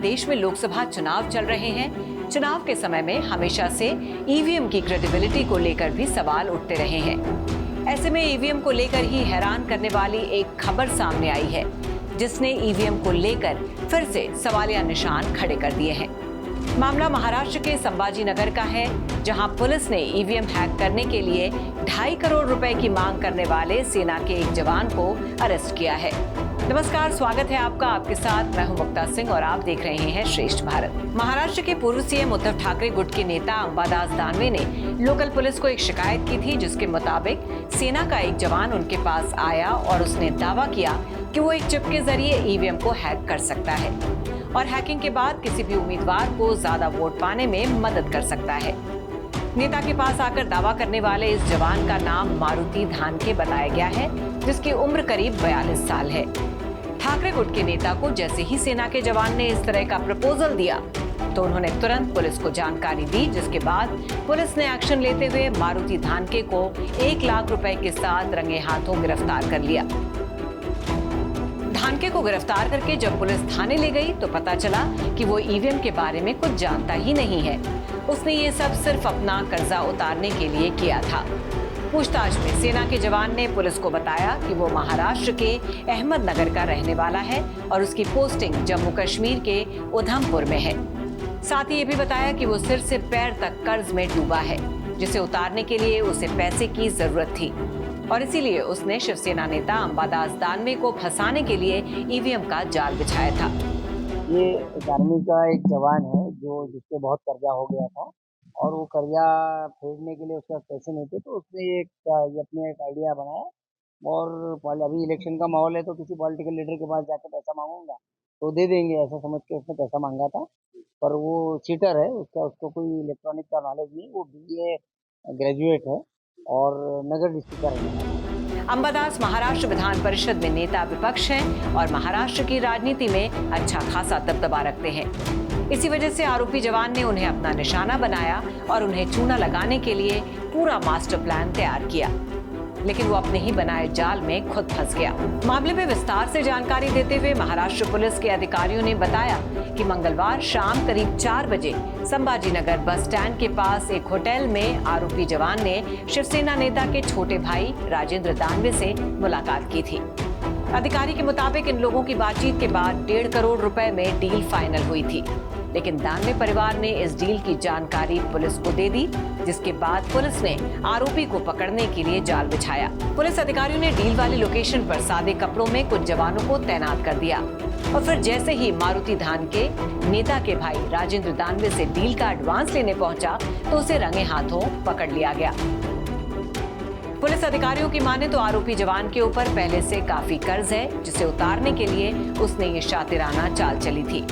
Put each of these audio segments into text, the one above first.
देश में लोकसभा चुनाव चल रहे हैं, चुनाव के समय में हमेशा से ईवीएम की क्रेडिबिलिटी को लेकर भी सवाल उठते रहे हैं। ऐसे में ईवीएम को लेकर ही हैरान करने वाली एक खबर सामने आई है, जिसने ईवीएम को लेकर फिर से सवालिया निशान खड़े कर दिए हैं। मामला महाराष्ट्र के संभाजी नगर का है, जहां पुलिस ने ईवीएम हैक करने के लिए 2.5 करोड़ रुपए की मांग करने वाले सेना के एक जवान को अरेस्ट किया है। नमस्कार, स्वागत है आपका। आपके साथ मैं हूं मुक्ता सिंह और आप देख रहे हैं श्रेष्ठ भारत। महाराष्ट्र के पूर्व सीएम उद्धव ठाकरे गुट के नेता अंबादास दानवे ने लोकल पुलिस को एक शिकायत की थी, जिसके मुताबिक सेना का एक जवान उनके पास आया और उसने दावा किया कि वो एक चिप के जरिए ईवीएम को हैक कर सकता है और हैकिंग के बाद किसी भी उम्मीदवार को ज्यादा वोट पाने में मदद कर सकता है। नेता के पास आकर दावा करने वाले इस जवान का नाम मारुति धानके बताया गया है, जिसकी उम्र करीब 42 साल है। ठाकरे गुट के नेता को जैसे ही सेना के जवान ने इस तरह का प्रपोजल दिया तो उन्होंने तुरंत पुलिस को जानकारी दी, जिसके बाद पुलिस ने एक्शन लेते हुए मारुति धानके को 1 लाख रुपए के साथ रंगे हाथों गिरफ्तार कर लिया। धानके को गिरफ्तार करके जब पुलिस थाने ले गई तो पता चला कि वो ईवीएम के बारे में कुछ जानता ही नहीं है। उसने ये सब सिर्फ अपना कर्जा उतारने के लिए किया था। पूछताछ में सेना के जवान ने पुलिस को बताया कि वो महाराष्ट्र के अहमदनगर का रहने वाला है और उसकी पोस्टिंग जम्मू कश्मीर के उधमपुर में है। साथ ही ये भी बताया कि वो सिर से पैर तक कर्ज में डूबा है, जिसे उतारने के लिए उसे पैसे की जरूरत थी और इसीलिए उसने शिवसेना नेता अंबादास दानवे को फंसाने के लिए ईवीएम का जाल बिछाया था। ये एक आर्मी का एक जवान है जिसके बहुत कर्जा हो गया था और वो कर्जा फेडने के लिए उसके पास पैसे नहीं थे, तो उसने ये अपने एक आइडिया बनाया और अभी इलेक्शन का माहौल है तो किसी पॉलिटिकल लीडर के पास जाकर पैसा मांगूंगा तो दे देंगे, ऐसा समझ के उसने पैसा मांगा था। पर वो चीटर है, उसको कोई इलेक्ट्रॉनिक का नॉलेज नहीं। वो BA ग्रेजुएट है और नगर डिस्ट्रिक्ट का रहने वाला है। अंबादास महाराष्ट्र विधान परिषद में नेता विपक्ष हैं और महाराष्ट्र की राजनीति में अच्छा खासा दबदबा रखते हैं। इसी वजह से आरोपी जवान ने उन्हें अपना निशाना बनाया और उन्हें चूना लगाने के लिए पूरा मास्टर प्लान तैयार किया, लेकिन वो अपने ही बनाए जाल में खुद फंस गया। मामले में विस्तार से जानकारी देते हुए महाराष्ट्र पुलिस के अधिकारियों ने बताया कि मंगलवार शाम करीब 4 बजे संभाजी नगर बस स्टैंड के पास एक होटल में आरोपी जवान ने शिवसेना नेता के छोटे भाई राजेंद्र दानवे से मुलाकात की थी। अधिकारी के मुताबिक इन लोगों की बातचीत के बाद 1.5 करोड़ रुपए में डील फाइनल हुई थी, लेकिन दानवे परिवार ने इस डील की जानकारी पुलिस को दे दी, जिसके बाद पुलिस ने आरोपी को पकड़ने के लिए जाल बिछाया। पुलिस अधिकारियों ने डील वाली लोकेशन पर सादे कपड़ों में कुछ जवानों को तैनात कर दिया और फिर जैसे ही मारुति धानके नेता के भाई राजेंद्र दानवे से डील का एडवांस लेने पहुंचा तो उसे रंगे हाथों पकड़ लिया गया। पुलिस अधिकारियों की माने तो आरोपी जवान के ऊपर पहले से काफी कर्ज है, जिसे उतारने के लिए उसने ये शातिराना चाल चली थी।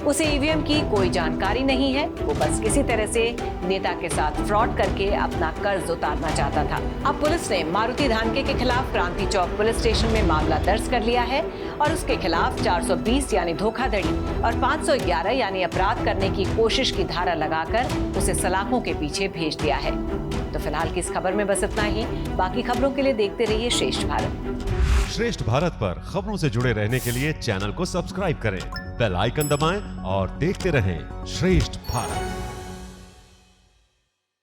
उसे ईवीएम की कोई जानकारी नहीं है, वो बस किसी तरह से नेता के साथ फ्रॉड करके अपना कर्ज उतारना चाहता था। अब पुलिस ने मारुति धानके के खिलाफ क्रांति चौक पुलिस स्टेशन में मामला दर्ज कर लिया है और उसके खिलाफ 420 यानी धोखाधड़ी और 511 यानी अपराध करने की कोशिश की धारा लगाकर उसे सलाखों के पीछे भेज दिया है। तो फिलहाल की इस खबर में बस इतना ही। बाकी खबरों के लिए देखते रहिए श्रेष्ठ भारत। श्रेष्ठ भारत पर खबरों से जुड़े रहने के लिए चैनल को सब्सक्राइब करें, बेल आइकन दबाएं और देखते रहें श्रेष्ठ भारत।